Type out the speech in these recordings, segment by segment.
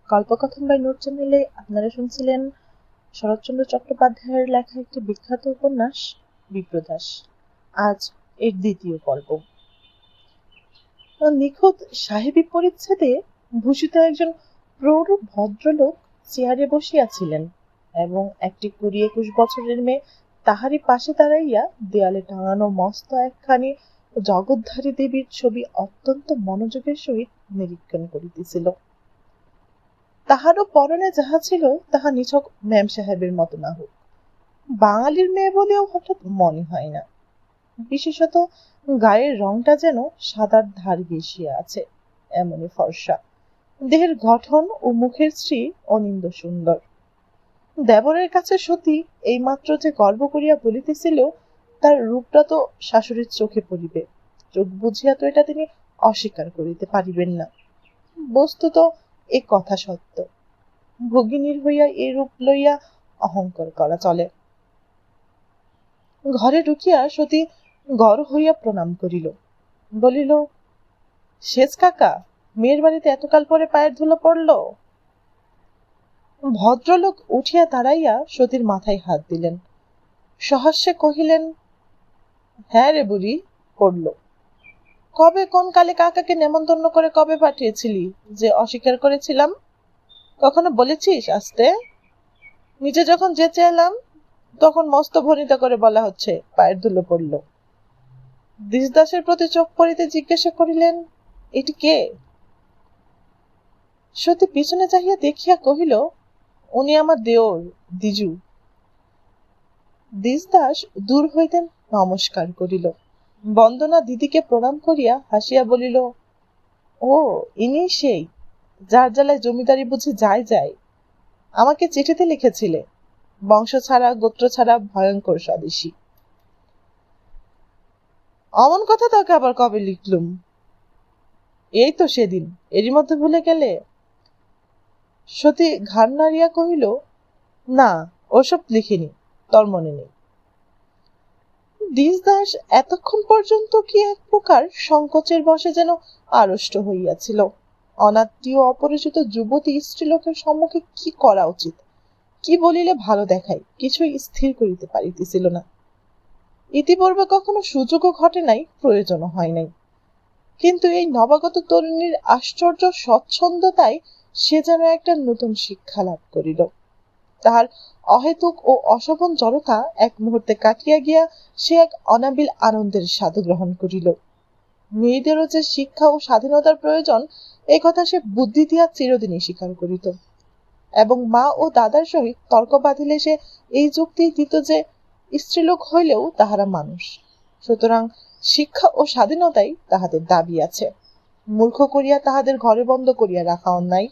কল্পকথন by note চ্যানেলে আপনারা শুনছিলেন শরৎচন্দ্র চট্টোপাধ্যায়ের লেখা একটি বিখ্যাত উপন্যাস বিপ্রদাস। আজ এর দ্বিতীয় পর্ব। নিখুঁত সাহেবী পরিচ্ছদে ভূষিত একজন প্রৌঢ় ভদ্রলোক চেয়ারে বসিয়াছিলেন এবং একটি 20-21 বছরের মেয়ে তাহারই পাশে দাঁড়াইয়া দেয়ালে টাঙানো মস্ত একখানি জগদ্ধারী দেবীর ছবি অত্যন্ত মনোযোগের সহিত নিরীক্ষণ করিতেছিল। তাহারও পরনে যাহা ছিল তাহা নিছক ম্যাম সাহেবের মতো না হোক, বাঙালির মেয়ে বলেও হঠাৎ মনে হয় না। বিশেষত গায়ের রংটা যেন সাদার ধার ঘেঁষিয়া আছে, এমনই ফর্সা। দেহের গঠন ও মুখের শ্রী অনিন্দ সুন্দর। দেবরের কাছে সতী এইমাত্র যে গর্ব করিয়া বলিতেছিল তার রূপটা তো শাশুড়ির চোখে পড়িবে, চোখ বুঝিয়া তো এটা তিনি অস্বীকার করিতে পারিবেন না। বস্তুত এ কথা সত্য। ভগিনীর হইয়া এই রূপ লইয়া অহংকার করা চলে। ঘরে ঢুকিয়া সতী গড় হইয়া প্রণাম করিল, বলিল, সেজ কাকা, মেয়ের বাড়িতে এতকাল পরে পায়ের ধুলো পড়ল। ভদ্রলোক উঠিয়া দাঁড়াইয়া সতীর মাথায় হাত দিলেন, সহাস্যে কহিলেন, হ্যাঁ রে বুড়ি, পড়ল। কবে কোন কালে কাকাকে নেমন্তন্ন করে কবে পাঠিয়েছিলি যে অস্বীকার করেছিলাম? কখনো বলেছিস আসতে? নিজে যখন যেচে এলাম তখন মস্ত ভনিতা করে বলা হচ্ছে পায়ের ধুলো পড়ল। দিশদাসের প্রতি চোখ পড়িতে জিজ্ঞাসা করিলেন, এটি কে? সতী পিছনে চাহিয়া দেখিয়া কহিল, উনি আমার দেওর দ্বিজু। দিশদাস দূর হইতে নমস্কার করিল, বন্দনা দিদিকে প্রণাম করিয়া হাসিয়া বলিল, ও ইনি সেই যার জ্বালায় জমিদারি বুঝি যায় যায়। আমাকে চিঠিতে লিখেছিলে, বংশ ছাড়া গোত্র ছাড়া ভয়ঙ্কর স্বদেশী। অমন কথা তোকে আবার কবে লিখলুম? এই তো সেদিন, এরই মধ্যে ভুলে গেলে? সতী ঘাড় নাড়িয়া কহিল, না, ওসব লিখিনি, তোর মনে নেই। দিশদাস এতক্ষণ পর্যন্ত কি এক প্রকার সংকোচের বশে যেন আড়ষ্ট হইয়াছিল। অনাত্মীয় অপরিচিত যুবতী স্ত্রীলোকের সম্মুখে কি করা উচিত, কি বলিলে ভালো দেখায়, কিছুই স্থির করিতে পারিতেছিল না। ইতিপূর্বে কখনো সুযোগও ঘটে নাই, প্রয়োজনও হয় নাই, কিন্তু এই নবাগত তরুণীর আশ্চর্য স্বচ্ছন্দতায় সে যেন একটা নতুন শিক্ষা লাভ করিল। তাহার অহেতুক ও অশোভন জড়তা এক মুহূর্তে কাটিয়া গিয়া সে এক অনাবিল আনন্দের স্বাদ গ্রহণ করিল। মেয়েদেরও যে শিক্ষা ও স্বাধীনতার প্রয়োজন, এ কথা সে বুদ্ধি দিয়া চিরদিনই স্বীকার করিত, এবং মা ও দাদার সহিত তর্ক বাঁধিলে সে এই যুক্তি দিত যে স্ত্রীলোক হইলেও তাহারা মানুষ, সুতরাং শিক্ষা ও স্বাধীনতাই তাহাদের দাবি আছে, মূর্খ করিয়া তাহাদের ঘরে বন্ধ করিয়া রাখা অন্যায়।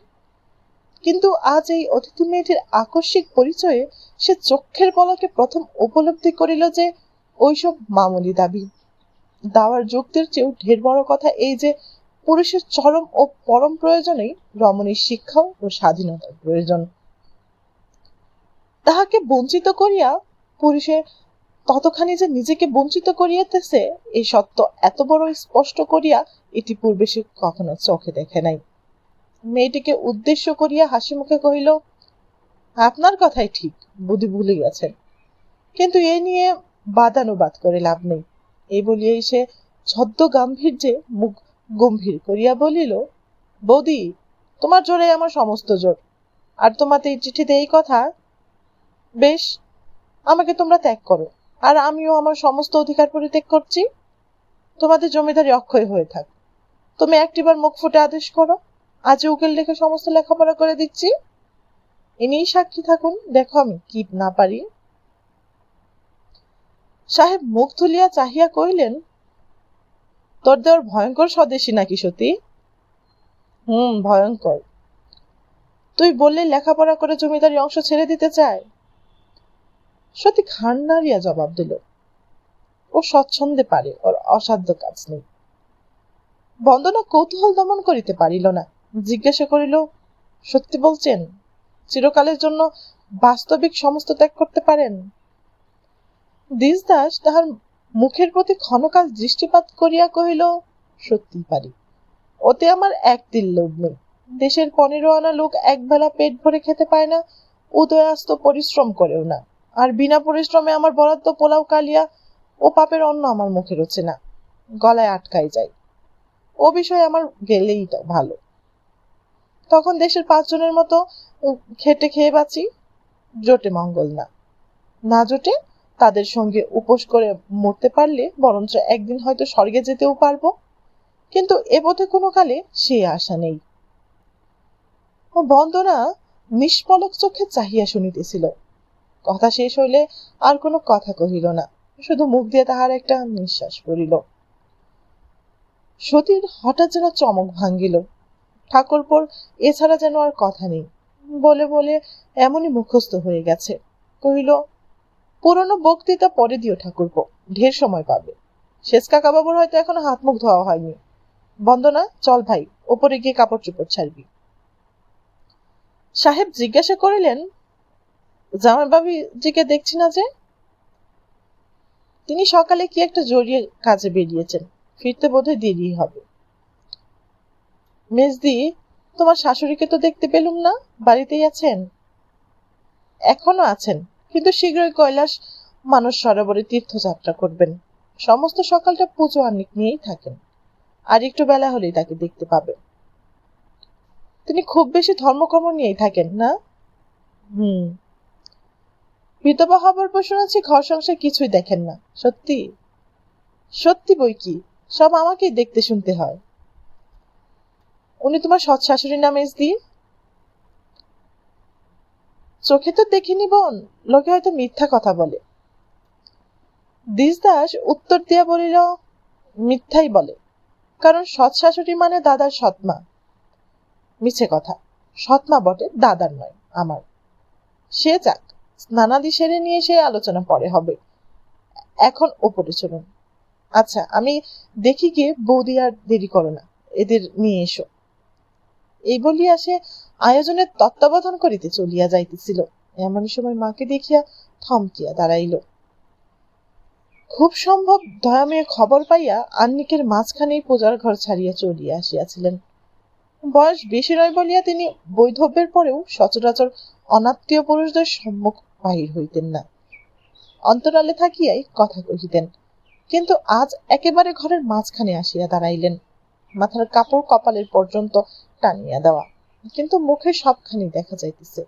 কিন্তু আজ এই অতিথি মেয়েটির আকস্মিক পরিচয়ে সে চক্ষের পলকে প্রথম উপলব্ধি করিল যে ওইসব মামুলি দাবি। দাওয়ার যুক্তির চেয়েও ঢের বড় কথা এই যে পুরুষের চরম ও পরম প্রয়োজনেই রমণীর শিক্ষা ও স্বাধীনতার প্রয়োজন। তাহাকে বঞ্চিত করিয়া পুরুষে ততখানি যে নিজেকে বঞ্চিত করিয়াতেছে, এই সত্য এত বড় স্পষ্ট করিয়া ইতিপূর্বে সে কখনো চোখে দেখে নাই। মেয়েটিকে উদ্দেশ্য করিয়া হাসি মুখে কহিল, আপনার কথাই ঠিক, বুদ্ধি ভুলে গেছেন, কিন্তু এ নিয়ে বাদানুবাদ করে লাভ নেই। এই বলিয়াই সে ছদ্ম গাম্ভীর্যে মুখ গম্ভীর করিয়া বলিল, বৌদি, তোমার জোরে আমার সমস্ত জোর, আর তোমাতে এই চিঠিতে এই কথা। বেশ, আমাকে তোমরা ত্যাগ করো, আর আমিও আমার সমস্ত অধিকার পরিত্যাগ করছি। তোমাদের জমিদারি অক্ষয় হয়ে থাক। তুমি একটিবার মুখ ফুটে আদেশ করো, আজ উকিল ডেকে সমস্ত লেখাপড়া করে দিচ্ছি। ইনিই সাক্ষী থাকুন, দেখো আমি কি না পারি। সাহেব মুখ তুলিয়া চাহিয়া কহিলেন, তোর দেওর ভয়ঙ্কর স্বদেশী নাকি সতী? ভয়ঙ্কর। তুই বললে লেখাপড়া করে জমিদারি অংশ ছেড়ে দিতে চায়? সতী ঘাড় নাড়িয়া জবাব দিল, ও স্বচ্ছন্দে পারে, ওর অসাধ্য কাজ নেই। বন্দনা কৌতূহল দমন করিতে পারিল না, জিজ্ঞাসা করিল, সত্যি বলছেন? চিরকালের জন্য বাস্তবিক সমস্ত ত্যাগ করতে পারেন? দিশদাস তাহার মুখের প্রতি ক্ষণকাল দৃষ্টিপাত করিয়া কহিল, সত্যি পারি, ওতে আমার এক তিল লোভ নেই। দেশের 15 আনা লোক একবেলা পেট ভরে খেতে পায় না, উদয়াস্ত পরিশ্রম করেও না। আর বিনা পরিশ্রমে আমার বরাদ্দ পোলাও কালিয়া ও পাপের অন্ন আমার মুখে রোচে না, গলায় আটকাই যায়। ও বিষয়ে আমার গেলেই ভালো। তখন দেশের 5 জনের মতো খেটে খেয়ে বাঁচি। জোটে মঙ্গল না, না জোটে তাদের সঙ্গে উপোস করে মরতে পারলে বরঞ্চ একদিন হয়তো স্বর্গে যেতেও পারবো, কিন্তু এ পথে কোনো কালে সে আশা নেই। ও বন্দনা নিষ্পলক চোখে চাহিয়া শুনিতেছিল। কথা শেষ হইলে আর কোনো কথা কহিল না, শুধু মুখ দিয়ে তাহার একটা নিঃশ্বাস পড়িল। সতীর হঠাৎ যেন চমক ভাঙ্গিল। ঠাকুরপোর এছাড়া যেন আর কথা নেই, বলে বলে এমনই মুখস্থ হয়ে গেছে। কহিল, পুরনো বক্তৃতা পরে দিও ঠাকুরপো, ঢের সময় পাবে। শেষ কাকা বাবুর হয়তো এখনো হাত মুখ ধোয়া হয়নি। বন্দনা, চল ভাই, ওপরে গিয়ে কাপড় চোপড় ছাড়বি। সাহেব জিজ্ঞাসা করিলেন, জামাইবাবুজিকে দেখছি না যে? তিনি সকালে কি একটা জরুরি কাজে বেরিয়েছেন, ফিরতে বোধহয় দেরি হবে। মেজদি, তোমার শাশুড়িকে তো দেখতে পেলুম না, বাড়িতেই আছেন? এখনো আছেন, কিন্তু শীঘ্রই কৈলাস মানস সরোবরে তীর্থযাত্রা করবেন। সমস্ত সকালটা পুজো আহ্নিক নিয়েই থাকেন, আর একটু বেলা হলেই তাকে দেখতে পাবে। তিনি খুব বেশি ধর্মকর্ম নিয়েই থাকেন না? বিধবা হবার পর শুনেছি ঘর সংসার কিছুই দেখেন না। সত্যি? সত্যি বই কি, সব আমাকেই দেখতে শুনতে হয়। উনি তোমার সৎ শাশুড়ি না মেজদি? চোখে তো দেখিনি বোন, লোকে হয়তো মিথ্যা কথা বলে। দিসদাস উত্তর দিয়া বলিল, মিথ্যাই বলে, কারণ সৎ শাশুড়ি মানে দাদার সৎমা। মিছে কথা, সৎমা বটে, দাদার নয়, আমার। সে যাক, স্নানাদি সেরে নিয়ে সে আলোচনা পরে হবে। এখন ওপরে চলুন। আচ্ছা, আমি দেখি গিয়ে, বৌদি আর দেরি করো না, এদের নিয়ে এসো। এই বলিয়া সে আয়োজনের তত্ত্বাবধান করিতে চলিয়া যাইতেছিল। এমন সময় মাকে দেখিয়া থমকিয়া দাঁড়াইল। খুব সম্ভব দয়াময়ে খবর পাইয়া আহ্নিকের মাঝখানেই পূজার ঘর ছাড়িয়া চলিয়া আসিয়াছিলেন। বয়স বেশি নয় বলিয়া তিনি বৈধব্যের পরেও সচরাচর অনাত্মীয় পুরুষদের সম্মুখ বাহির হইতেন না, অন্তরালে থাকিয়াই কথা কহিতেন। কিন্তু আজ একেবারে ঘরের মাঝখানে আসিয়া দাঁড়াইলেন, মাথার কাপড় কপালের পর্যন্ত টানিয়া দেওয়া, কিন্তু মুখে সবখানি দেখা যাইতেছে।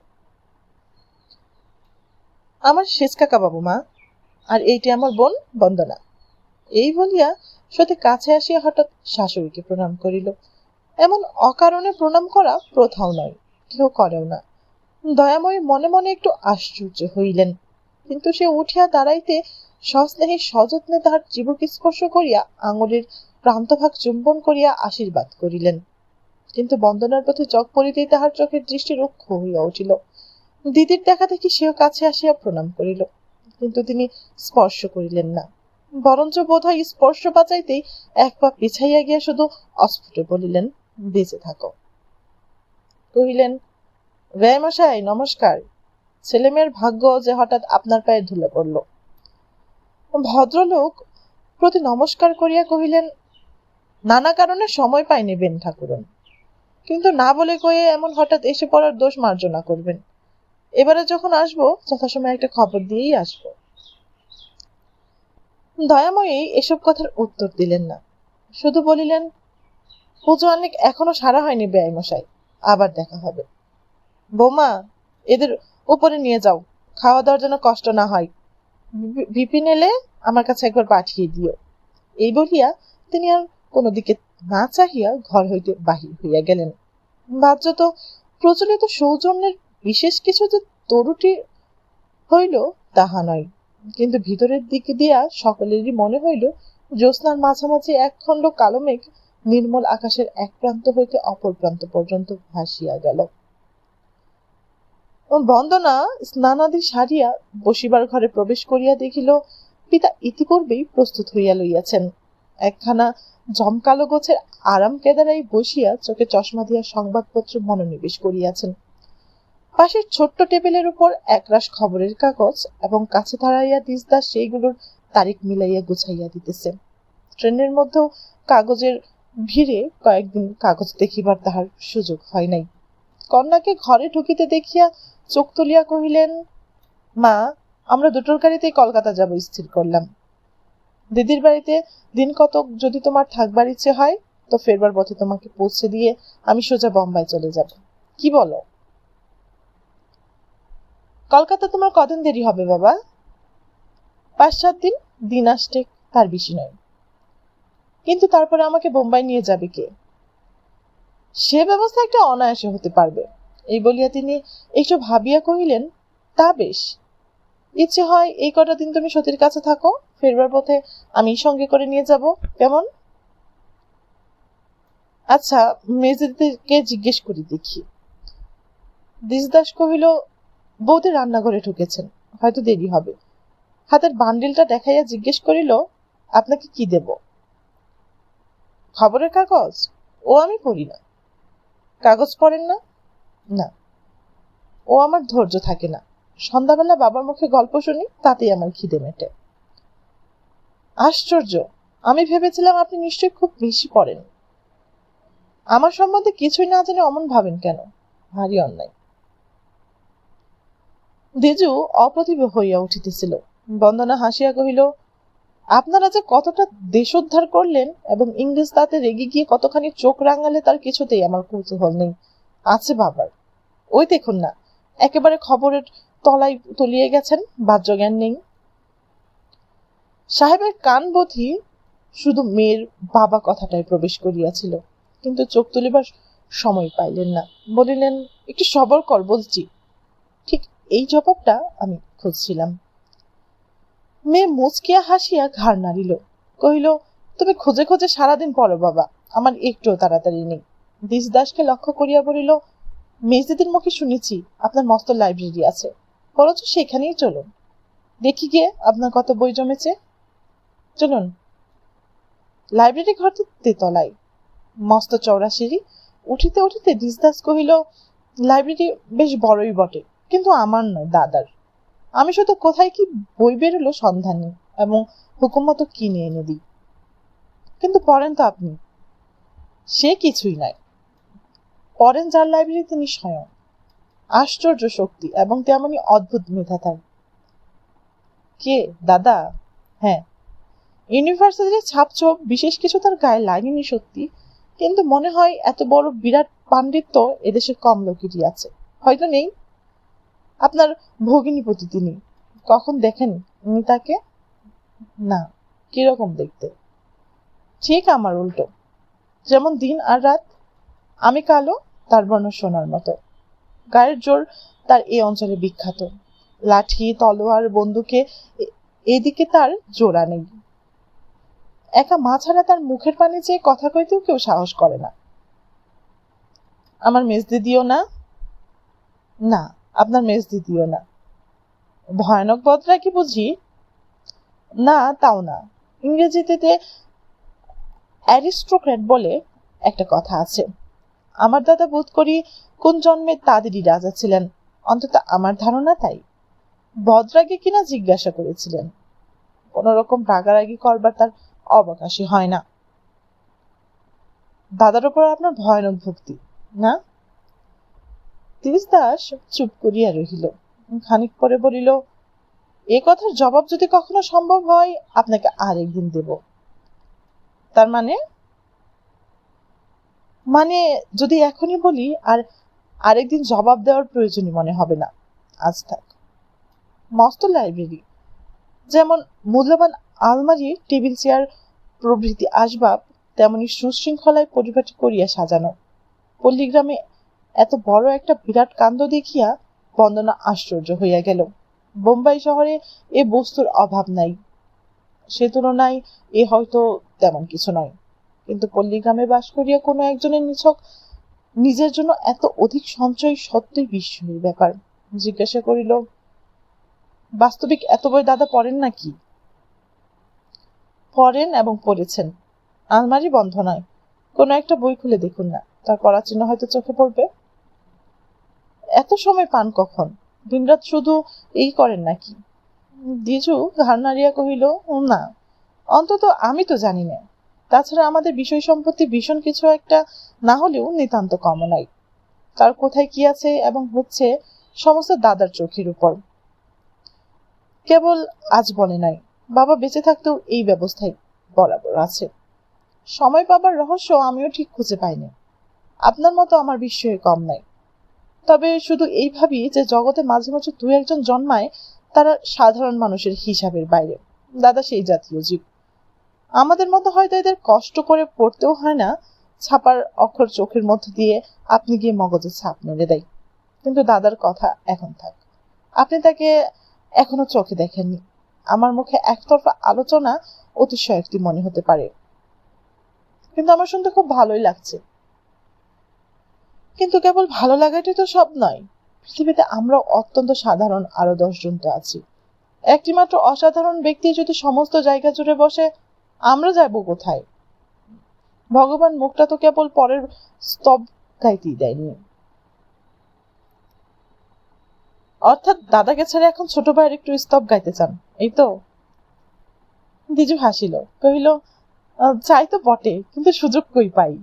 আমার শেষ কাকা বাবু মা, আর এইটি আমার বোন বন্দনা। এই বলিয়া সতী কাছে আসিয়া হঠাৎ শাশুড়িকে প্রণাম করিল। এমন অকারণে প্রণাম করা প্রথাও নয়, কেউ করেও না। দয়াময়ী মনে মনে একটু আশ্চর্য হইলেন, কিন্তু সে উঠিয়া দাঁড়াইতে সস্নেহে সযত্নে তাহার চিবুক স্পর্শ করিয়া আঙুলের প্রান্তভাগ চুম্বন করিয়া আশীর্বাদ করিলেন। কিন্তু বন্দনার প্রতি চোখ পড়িতেই তাহার চোখের দৃষ্টি রুক্ষ হইয়া উঠিল। দিদির দেখা দেখি সেও কাছে আসিয়া প্রণাম করিল, কিন্তু তিনি স্পর্শ করিলেন না, বরঞ্চ বোধ হয় স্পর্শ বাঁচাইতেই এক পা পিছাইয়া গিয়া শুধু অস্ফুটে বলিলেন, বেঁচে থাকো। কহিলেন, ব্যয়মশাই নমস্কার। ছেলেমেয়ের ভাগ্য যে হঠাৎ আপনার পায়ে ধুলে পড়ল। ভদ্রলোক প্রতি নমস্কার করিয়া কহিলেন, নানা কারণে সময় পাই নেবেন ঠাকুরন, কিন্তু না বলে কয়ে এমন হঠাৎ এসে পড়ার দোষ মার্জনা করবেন। এবারে যখন আসবো যথাসময়ে একটা খবর দিয়েই আসবো। দয়াময়ী এসব কথার উত্তর দিলেন না, শুধু বলিলেন, পুজো অনেক এখনো সারা হয়নি ব্যয়মশাই, আবার দেখা হবে। বৌমা, এদের উপরে নিয়ে যাও, খাওয়া দাওয়ার যেন কষ্ট না হয়। বিপিন এলে আমার কাছে একবার পাঠিয়ে দিও। এই বলিয়া তিনি আর কোনো দিকে না চাহিয়া ঘর হইতে বাহির হইয়া গেলেন। বাহ্যত প্রচলিত সৌজন্যের বিশেষ কিছু যে তরুটি হইল তাহা নয়, কিন্তু ভিতরের দিকে দিয়া সকলেরই মনে হইল জ্যোৎস্নার মাঝামাঝি একখণ্ড কালো মেঘ নির্মল আকাশের এক প্রান্ত হইতে অপর প্রান্ত পর্যন্ত ভাসিয়া গেল। বন্দনা স্নানাদি সারিয়া বসিবার ঘরে প্রবেশ করিয়া দেখিল পিতা ইতিপূর্বেই প্রস্তুত হইয়া লইয়াছেন। একখানা জমকালো গোছের আরাম কেদারাই বসিয়া চোখে চশমা দিয়া সংবাদপত্র মনোনিবেশ করিয়াছেন। পাশের ছোট্ট টেবিলের উপর একরাশ খবরের কাগজ এবং কাছে দাঁড়াইয়া দিসদাস সেইগুলোর তারিখ মিলাইয়া গুছাইয়া দিতেছে। ট্রেনের মধ্যেও কাগজের ভিড়ে কয়েকদিন কাগজ দেখিবার তাহার সুযোগ হয় নাই। কন্যাকে ঘরে ঢুকিতে দেখিয়া চোখ তুলিয়া কহিলেন, মা, আমরা দুটোর গাড়িতেই কলকাতা যাব স্থির করলাম। দিদির বাড়িতে দিন কতক যদি তোমার থাকবার ইচ্ছে হয় তো ফেরবার পথে তোমাকে পৌঁছে দিয়ে আমি সোজা বোম্বাই চলে যাব। কি বলো? কলকাতা তোমার কদিন দেরি হবে বাবা? 5-7 দিন। দিন আসতে তার বেশি নয়। কিন্তু তারপরে আমাকে বোম্বাই নিয়ে যাবে কে? সে ব্যবস্থা একটা অনায়াসে হতে পারবে। এই বলিয়া তিনি একটু ভাবিয়া কহিলেন, তা বেশ। ইচ্ছে হয় এই কটা দিন তুমি সতীর কাছে থাকো, ফেরবার পথে আমি সঙ্গে করে নিয়ে যাব। কেমন? আচ্ছা, মেজদিদিকে জিজ্ঞেস করি দেখি। দিশদাস কহিল, বৌদি রান্নাঘরে ঢুকেছেন, হয়তো দেরি হবে। হাতের বান্ডিলটা দেখাইয়া জিজ্ঞেস করিল, আপনাকে কি দেব? খবরের কাগজ? ও আমি পড়ি না। কাগজ পড়েন না? না, ও আমার ধৈর্য থাকে না। সন্ধ্যাবেলা বাবার মুখে গল্প শুনি, তাতেই আমার খিদে মেটে। আশ্চর্য, আমি ভেবেছিলাম আপনি নিশ্চয়ই খুব বেশি পড়েন। আমার সম্বন্ধে কিছুই না জেনে অমন ভাবেন কেন? ভারী অন্যায়। দেজু অপ্রতিভ হইয়া উঠিতেছিল। বন্দনা হাসিয়া কহিল, আপনারা যে কতটা দেশোদ্ধার করলেন এবং ইংরেজ তাতে রেগে গিয়ে কতখানি চোখ রাঙালে তার কিছুতেই আমার কৌতূহল নেই। আছে বাবার। ওই দেখুন না, একেবারে খবরের তলায় তলিয়ে গেছেন, বাহ্য জ্ঞান নেই। সাহেবের কান বোধি শুধু মেয়ের বাবা কথাটাই প্রবেশ করিয়াছিল, কিন্তু চোখ তুলিবার সময় পাইলেন না। বলিলেন, একটু সবর কর বলছি। ঠিক এই জবাবটা আমি খুঁজছিলাম। মেয়ে মুচকিয়া হাসিয়া ঘাড় নাড়িল, কহিল, তুমি খোঁজে খোঁজে সারাদিন পড়ো বাবা, আমার একটুও তাড়াতাড়ি নেই। দিশদাসকে লক্ষ্য করিয়া বলিল, মেজদিদির মুখে শুনেছি আপনার মস্ত লাইব্রেরি আছে, বরঞ্চ সেখানেই চলুন, দেখি গিয়ে আপনার কত বই জমেছে। চলুন। লাইব্রেরি ঘর তেতলায়, মস্ত চওড়া সিঁড়ি। উঠিতে উঠিতে দিশদাস কহিল, লাইব্রেরি বেশ বড়ই বটে, কিন্তু আমার নয়, দাদার। আমি শুধু কোথায় কি বই বেরোলো সন্ধান নেই এবং হুকুম মতো কিনে এনে দিই। কিন্তু পড়েন তো আপনি? সে কিছুই নয়, পড়েন যার লাইব্রেরি তিনি স্বয়ং। আশ্চর্য শক্তি এবং তেমনই অদ্ভুত মেধা তার। কে, দাদা? হ্যাঁ, ইউনিভার্সিটির ছাপছোপ বিশেষ কিছু তার গায়ে লাগেনি সত্যি, কিন্তু মনে হয় এত বড় বিরাট পাণ্ডিত্য এদেশে কম লোকেরই আছে। হয়তো নেই। আপনার ভগিনীপতি তিনি, কখন দেখেন উনি তাকে? না। কিরকম দেখতে? ঠিক আমার উল্টো, যেমন দিন আর রাত। আমি কালো, তার বর্ণ সোনার মতো। গায়ের জোর তার এই অঞ্চলে বিখ্যাত। লাঠি, তলোয়ার, বন্দুকে এদিকে তার জোড়া নেই। একা মা ছাড়া তার মুখের পানে চেয়ে কথা কইতেও কেউ সাহস করে না। আমার মেজদিদিও না। না, আপনার মেজদিদিও না। ভয়ানক বদরা কি বুঝি? না, তাও না। ইংরেজিতে অ্যারিস্টোক্র্যাট বলে একটা কথা আছে। আমার দাদা বোধ করি কোন জন্মে তাদেরই রাজা ছিলেন, অন্তত আমার ধারণা তাই। বদরাগে কিনা জিজ্ঞাসা করেছিলেন। কোন রকম রাগারাগি করবার তার অবকাশই হয় না। দাদার উপর আপনার ভয়ানক ভক্তি, না? দিশদাস চুপ করিয়া রহিল। খানিক পরে বলিল, এ কথার জবাব যদি কখনো সম্ভব হয় আপনাকে আরেকদিন দেব। তার মানে? মানে যদি এখনই বলি আর আরেকদিন জবাব দেওয়ার প্রয়োজনই মনে হবে না। আজ থাক। মস্ত লাইব্রেরি, যেমন মূল্যবান আলমারি, টেবিল চেয়ার প্রভৃতি আসবাব তেমনি সুশৃঙ্খলায় পরিপাটি করিয়া সাজানো। পল্লীগ্রামে এত বড় একটা বিরাট কাণ্ড দেখিয়া বন্দনা আশ্চর্য হইয়া গেল। বোম্বাই শহরে এ বস্তুর অভাব নাই, সে তুলনায় এ হয়তো তেমন কিছু নয়, কিন্তু পল্লীগ্রামে বাস করিয়া কোনো একজনের নিছক নিজের জন্য এত অধিক সঞ্চয় সত্যই বিস্ময়ের ব্যাপার। জিজ্ঞাসা করিল, বাস্তবিক এত বই দাদা পড়েন নাকি? পড়েন এবং পড়েছেন। আলমারি বন্ধ নয়, কোনো একটা বই খুলে দেখুন না, তার পড়া চিহ্ন হয়তো চোখে পড়বে। এত সময় পান কখন? দিনরাত শুধু এই করেন নাকি? দিজু ঘাড় নাড়িয়া কহিল, না, অন্তত আমি তো জানি না। তাছাড়া আমাদের বিষয় সম্পত্তি ভীষণ কিছু একটা না হলেও নিতান্ত কম নয়। তার কোথায় কি আছে এবং হচ্ছে সমস্ত দাদার চোখের উপর। কেবল আজ বলে নাই, বাবা বেঁচে থাকতেও এই ব্যবস্থায় বরাবর আছে। সময় পাবার রহস্য আমিও ঠিক খুঁজে পাইনি। আপনার মতো আমার বিস্ময়ে কম নাই। তবে শুধু এই ভাবি যে জগতে মাঝে মাঝে দু একজন জন্মায় তারা সাধারণ মানুষের হিসাবের বাইরে। দাদা সেই জাতীয় জীব। আমাদের মতো হয়তো এদের কষ্ট করে পড়তেও হয় না, ছাপার অক্ষর চোখের মধ্য দিয়ে আপনি গিয়ে মগজে ছাপ মেরে দেয়। কিন্তু দাদার কথা এখন থাক। আপনি তাকে এখনো চোখে দেখেননি। আমার মুখে একতরফা আলোচনা অতিশয়োক্তি মনে হতে পারে, কিন্তু আমার শুনতে খুব ভালোই লাগছে। কিন্তু কেবল ভালো লাগাটাই তো সব নয়। পৃথিবীতে আমরা অত্যন্ত সাধারণ আরো 10 জন তো আছি। একটি মাত্র অসাধারণ ব্যক্তি যদি সমস্ত জায়গা জুড়ে বসে, আমরা যাব কোথায়? ভগবান মুখটা তো কেবল পরের স্তব গাইতেই দেয়নি। অর্থাৎ দাদাকে ছেড়ে এখন ছোট ভাইয়ের একটু স্তব গাইতে চান, এই তো? দিজু হাসিল, কহিল, চাই তো বটে, কিন্তু সুযোগ কই পাই?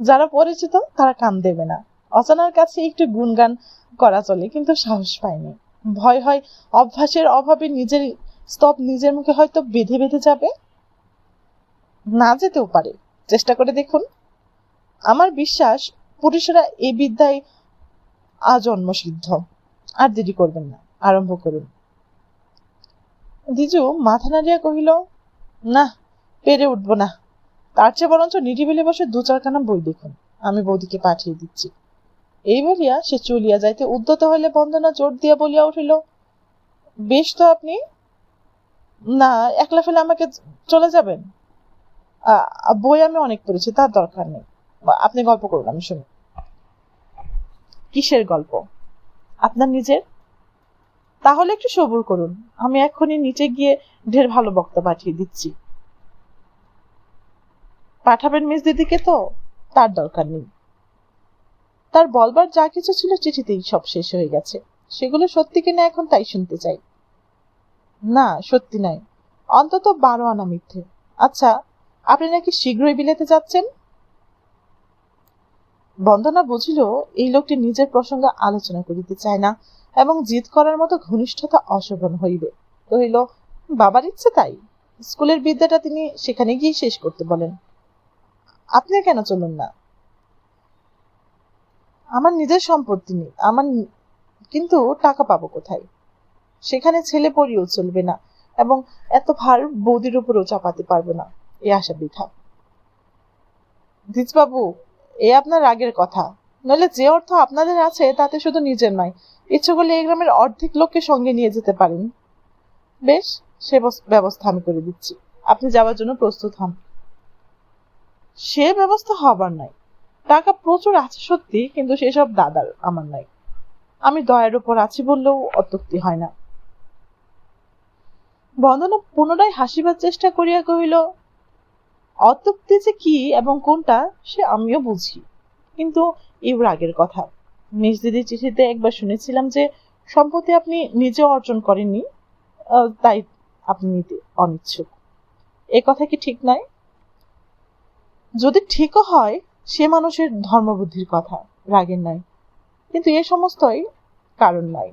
যারা পরিচিত তারা কান দেবে না। অজানার কাছে একটু গুণগান করা চলে, কিন্তু সাহস পায়নি। ভয় হয় অভ্যাসের অভাবে নিজের স্তব নিজের মুখে হয়তো বেঁধে বেঁধে যাবে। না যেতেও পারে, চেষ্টা করে দেখুন। আমার বিশ্বাস পুরুষেরা এই বিদ্যায় আজন্মসিদ্ধ। আর দেরি করবেন না, আরম্ভ করুন। দিজু মাথা নাড়িয়া কহিল, না, পেরে উঠবো না। তার চেয়ে বরঞ্চ নিরিবিলি বসে 2-4খানা বই দেখুন, আমি বৌদিকে পাঠিয়ে দিচ্ছি। এই বলিয়া সে চলিয়া যাইতে উদ্যত হইলে বন্দনা জোর দিয়া বলিয়া উঠিল, বেশ তো আপনি না একলা ফেলে আমাকে চলে যাবেন? বই আমি অনেক পড়েছি, তার দরকার নেই। আপনি গল্প করুন, আমি শুনি। কিসের গল্প? আপনার নিজের? তাহলে একটু সবুর করুন, আমি এক্ষুনি নিচে গিয়ে ঢের ভালো বক্তা পাঠিয়ে দিচ্ছি। পাঠাবেন মিস দিদিকে তো? তার দরকার নেই। তার বলবার যা কিছু ছিল চিঠিতেই সব শেষ হয়ে গেছে। সেগুলো সত্যি কিনা এখন তাই শুনতে চাই। না, সত্যি নয়, অন্তত 12 আনা মিথ্যে। আচ্ছা, আপনি নাকি শীঘ্রই বিলেতে যাচ্ছেন? বন্দনা বুঝিল এই লোকটি নিজের প্রসঙ্গে আলোচনা করিতে চায় না এবং জিদ করার মতো ঘনিষ্ঠতা অশোভন হইবে। কহিল, বাবার ইচ্ছে তাই। স্কুলের বিদ্যাটা তিনি সেখানে গিয়ে শেষ করতে বলেন। আপনি কেন চলুন না? আমার নিজের সম্পত্তি নেই, কিন্তু টাকা পাবো কোথায়? সেখানে ছেলে পড়িও চলবে না এবং এত ভার বৌদির উপরেও চাপাতে পারবো না, এ আশা বৃথা। বাবু, এ আপনার রাগের কথা। নইলে যে অর্থ আপনাদের আছে তাতে শুধু নিজের নয়, ইচ্ছে করলে এই গ্রামের অর্ধেক লোককে সঙ্গে নিয়ে যেতে পারেন। বেশ, সে ব্যবস্থা আমি করে দিচ্ছি। আপনি যাওয়ার জন্য প্রস্তুত হন। সে ব্যবস্থা হবার নয়। টাকা প্রচুর আছে সত্যি, কিন্তু সেসব দাদার, আমার নয়। আমি দয়ের উপর আছি বললেও অত্যুক্তি হয় না। বন্দনা পুনরায় হাসিবার চেষ্টা করিয়া কহিল, অত্যুক্তি যে কি এবং কোনটা সে আমিও বুঝি, কিন্তু এই রাগের কথা। মিস দিদির চিঠিতে একবার শুনেছিলাম যে সম্পত্তি আপনি নিজে অর্জন করেননি, তাই আপনি নিতে অনিচ্ছুক। এ কথা কি ঠিক নয়? যদি ঠিকও হয়, সে মানুষের ধর্মবুদ্ধির কথা, রাগের নয়। কিন্তু এ সমস্তই কারণ নয়।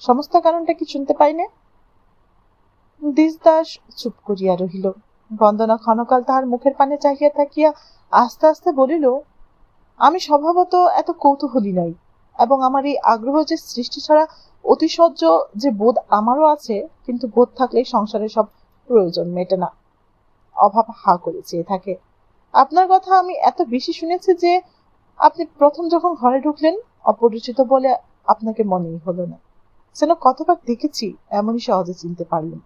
সমস্ত কারণটা কি শুনতে পাই না? দিশদাস চুপ করিয়া রহিল। বন্দনা ক্ষণকাল তাহার মুখের পানে চাহিয়া থাকিয়া আস্তে আস্তে বলিল, আমি স্বভাবত এত কৌতূহলী নই, এবং আমার এই আগ্রহ যে সৃষ্টি ছাড়া অতিশয্য যে বোধ আমারও আছে, কিন্তু বোধ থাকলে সংসারের সব প্রয়োজন মেটে না। অভাব হা করে চেয়ে থাকে। আপনার কথা আমি এত বেশি শুনেছি যে আপনি প্রথম যখন ঘরে ঢুকলেন, অপরিচিত বলে আপনাকে মনেই হলো না। যেন কতবার দেখেছি, এমনই সহজে চিনতে পারলেন।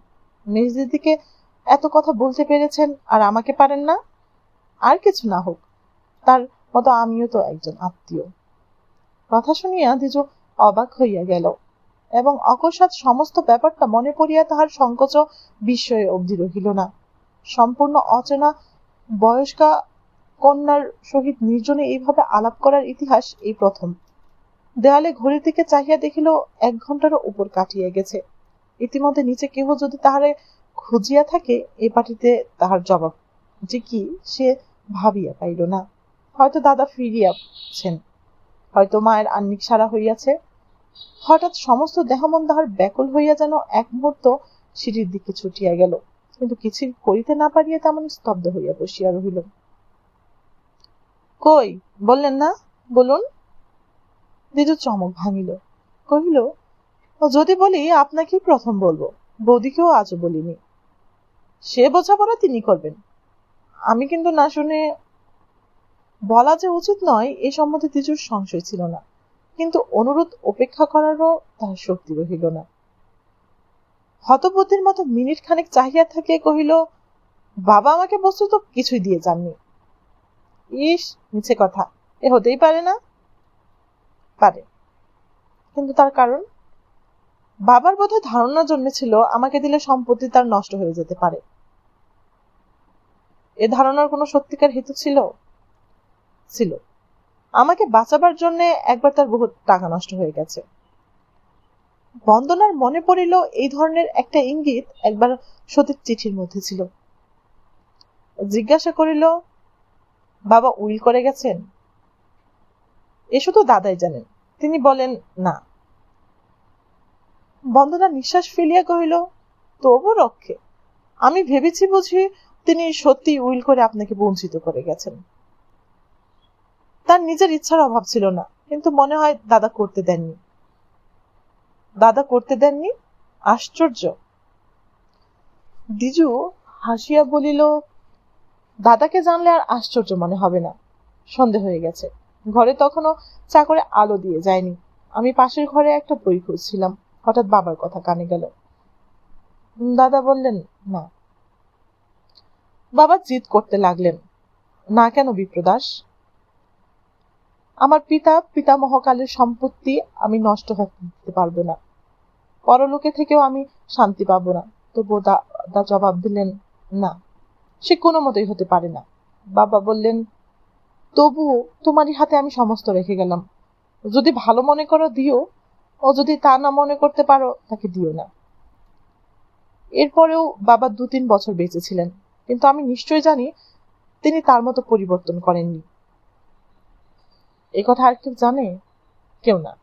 মেজ দিদিকে এত কথা বলতে পেরেছেন, আর আমাকে পারেন না? আর কিছু না হোক, তার মতো আমিও তো একজন আত্মীয়। কথা শুনিয়া দ্বিজ অবাক হইয়া গেল এবং অকস্মাৎ সমস্ত ব্যাপারটা মনে পড়িয়া তাহার সংকোচ বিস্ময়ে অবধি রহিল না। সম্পূর্ণ অচেনা বয়স্কা কন্যার সহিত নির্জনে এইভাবে আলাপ করার ইতিহাস এই প্রথম। দেয়ালে ঘড়ির দিকে চাহিয়া দেখিল 1 ঘন্টারও উপর কাটিয়া গেছে। ইতিমধ্যে নিচে কেহ যদি তাহারে খুঁজিয়া থাকে এ পাটিতে তাহার জবাব যে কি সে ভাবিয়া পাইল না। হয়তো দাদা ফিরিয়াছেন, হয়তো মায়ের আহ্নিক সারা হইয়াছে। হঠাৎ সমস্ত দেহমন তাহার ব্যাকুল হইয়া যেন এক মুহূর্ত সিঁড়ির দিকে ছুটিয়া গেল, কিন্তু কিছু করিতে না পারিয়া তেমন স্তব্ধ হইয়া বসিয়া রহিল। কই বললেন না, বলুন। দিজু চমক ভাঙিল, কহিল, যদি বলি আপনাকেই প্রথম বলবো, বৌদিকেও আজও বলিনি। সে বোঝাপড়া তিনি করবেন, আমি কিন্তু না শুনে। বলা যে উচিত নয় এ সম্বন্ধে দিজুর সংশয় ছিল না, কিন্তু অনুরোধ উপেক্ষা করারও তাহার শক্তি রহিল না। হতবুদ্ধির মতো মিনিট খানেক চাহিয়া থাকিয়া কহিল, বাবা আমাকে বস্তুত কিছুই দিয়ে যাননি। ইস, মিছে কথা, এ হতেই পারে না। পারে, কিন্তু তার কারণ? বাবার বোধহয় ধারণা জন্মেছিল আমাকে দিলে সম্পত্তি তার নষ্ট হয়ে যেতে পারে। এ ধারণার কোনো সত্যিকার হেতু ছিল? ছিল। আমাকে বাঁচাবার জন্য একবার তার বহু টাকা নষ্ট হয়ে গেছে। বন্দনার মনে পড়িল এই ধরনের একটা ইঙ্গিত একবার সতীর চিঠির মধ্যে ছিল। জিজ্ঞাসা করিল, বাবা উইল করে গেছেন? এ শুধু দাদাই জানেন, তিনি বলেন না। বন্দনা নিঃশ্বাস ফেলিয়া কহিল, তবু রক্ষে, আমি ভেবেছি বুঝি তিনি সত্যি উইল করে আপনাকে বঞ্চিত করে গেছেন। তার নিজের ইচ্ছার অভাব ছিল না, কিন্তু মনে হয় দাদা করতে দেননি। দাদা করতে দেননি? আশ্চর্য। দিজু হাসিয়া বলিল, দাদাকে জানলে আর আশ্চর্য মনে হবে না। সন্ধে হয়ে গেছে, ঘরে তখনও চা করে আলো দিয়ে যায়নি। আমি পাশের ঘরে একটা বই খুঁজছিলাম, হঠাৎ বাবার কথা কানে গেল। দাদা বললেন না। বাবা জিদ করতে লাগলেন, না কেন বিপ্রদাস? আমার পিতামহকালের সম্পত্তি আমি নষ্ট হতে পারবো না, পরলোকে থেকেও আমি শান্তি পাবো না। তবুও দাদা জবাব দিলেন, না, সে কোনো মতেই হতে পারে না। বাবা বললেন, তবুও তোমারই হাতে আমি সমস্ত রেখে গেলাম, যদি ভালো মনে করো দিও, ও যদি তা না মনে করতে পারো তাকে দিও না। এরপরেও বাবা 2-3 বছর বেঁচে ছিলেন, কিন্তু আমি নিশ্চয় জানি তিনি তার মতো পরিবর্তন করেননি। এ কথা আর কেউ জানে? কেউ না,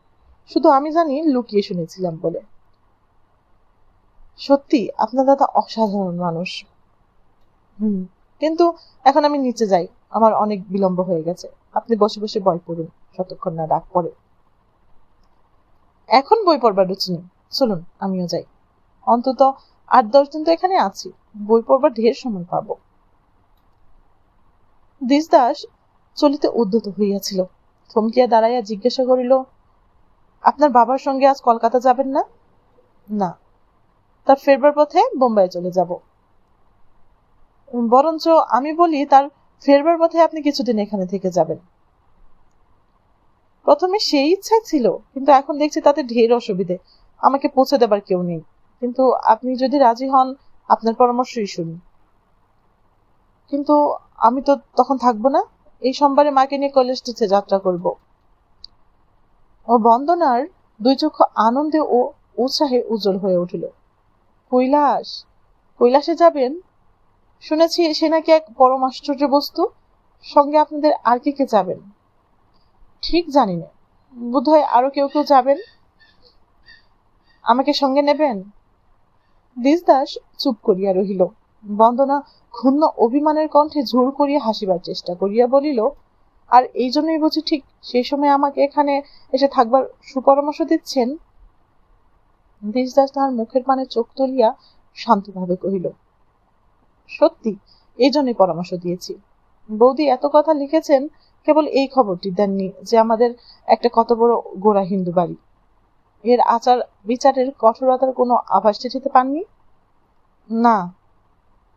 শুধু আমি জানি, লুকিয়ে শুনেছিলাম বলে। সত্যি আপনার দাদা অসাধারণ মানুষ। কিন্তু এখন আমি নিচে যাই, আমার অনেক বিলম্ব হয়ে গেছে। আপনি বসে বসে বই পড়ুন, যতক্ষণ না ডাক পড়ে। এখন বই পড়বার রুচি নেই, চলুন আমিও যাই। অন্তত 8-10 দিন তো এখানে আছি, বই পড়বার ঢের সময় পাবো। দিশদাস চলিতে উদ্যত হইয়াছিল, থমকিয়া দাঁড়াইয়া জিজ্ঞাসা করিল, আপনার বাবার সঙ্গে আজ কলকাতা যাবেন না? না, তার ফেরবার পথে বোম্বাই চলে যাব। বরঞ্চ আমি বলি, তার ফেরবার পথে আপনি কিছুদিন এখানে থেকে যাবেন। প্রথমে সেই ইচ্ছা ছিল, কিন্তু এখন দেখছি তাতে ঢের অসুবিধে, আমাকে পৌঁছে দেবার কেউ নেই। কিন্তু আপনি যদি রাজি হন, আপনার পরামর্শই শুনি। কিন্তু আমি তো তখন থাকবো না, এই সোমবারে মাকে নিয়ে কৈলাস তীর্থে যাত্রা করব। ও বন্দনার 2 চক্ষু আনন্দে ও উৎসাহে উজ্জ্বল হয়ে উঠিল। কৈলাস? কৈলাসে যাবেন? শুনেছি সে নাকি এক পরম আশ্চর্য বস্তু। সঙ্গে আপনাদের আর কে কে যাবেন? ঠিক জানি না, বোধহয় আরো কেউ কেউ যাবেন। আমাকে সঙ্গে নেবেন? দিশদাস চুপ করিয়া রহিল। বন্দনা ক্ষুণ্ণ অভিমানের কণ্ঠে জোর করিয়া হাসিবার চেষ্টা করিয়া বলিল, আর এই জন্যই বুঝি ঠিক সেই সময় আমাকে এখানে এসে থাকবার সুপরামর্শ দিচ্ছেন? দিশদাস তাহার মুখের পানে চোখ তুলিয়া শান্তভাবে কহিল, সত্যি, এই জন্যই পরামর্শ দিয়েছি। বৌদি এত কথা লিখেছেন, কেবল এই খবরটি দেননি যে আমাদের একটা কত বড় গোড়া হিন্দু বাড়ি। এর আচার বিচারের কঠোরতার কোনো আভাস চিঠিতে পাননি? না।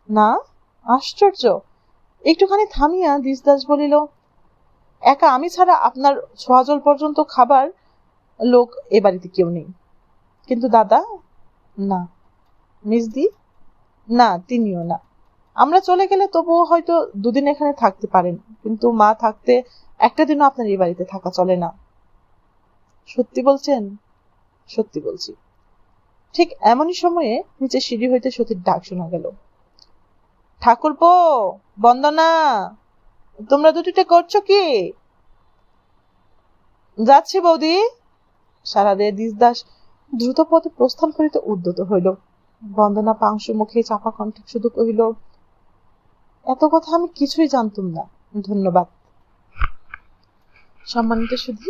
না? আশ্চর্য। একটুখানি থামিয়া দিশদাস বলিল, একা আমি ছাড়া আপনার ছোঁয়াজল পর্যন্ত খাবার লোক এ বাড়িতে কেউ নেই। কিন্তু দাদা? না। মিসদি? না, তিনিও না। আমরা চলে গেলে তবুও হয়তো 2 দিন এখানে থাকতে পারেন, কিন্তু মা থাকতে একটা দিনও আপনার এই বাড়িতে থাকা চলে না। সত্যি বলছেন? সত্যি বলছি। ঠিক এমনই সময়ে নিচে সিঁড়ি হইতে সতীর ডাক শোনা গেল। ঠাকুরপো, বন্দনা, তোমরা দুটিতে করছো কি? যাচ্ছি বৌদি। সারাদের দিসদাস দ্রুত পথে প্রস্থান করিতে উদ্যত হইল। বন্দনা পাংশু মুখে চাপা কণ্ঠে শুধু কহিল, এত কথা আমি কিছুই জানতুম না, ধন্যবাদ। সম্মানিত সুধী,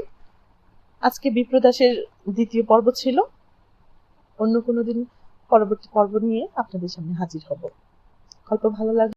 আজকে বিপ্রদাসের দ্বিতীয় পর্ব ছিল। অন্য কোনো দিন পরবর্তী পর্ব নিয়ে আপনাদের সামনে হাজির হব। গল্প ভালো লাগবে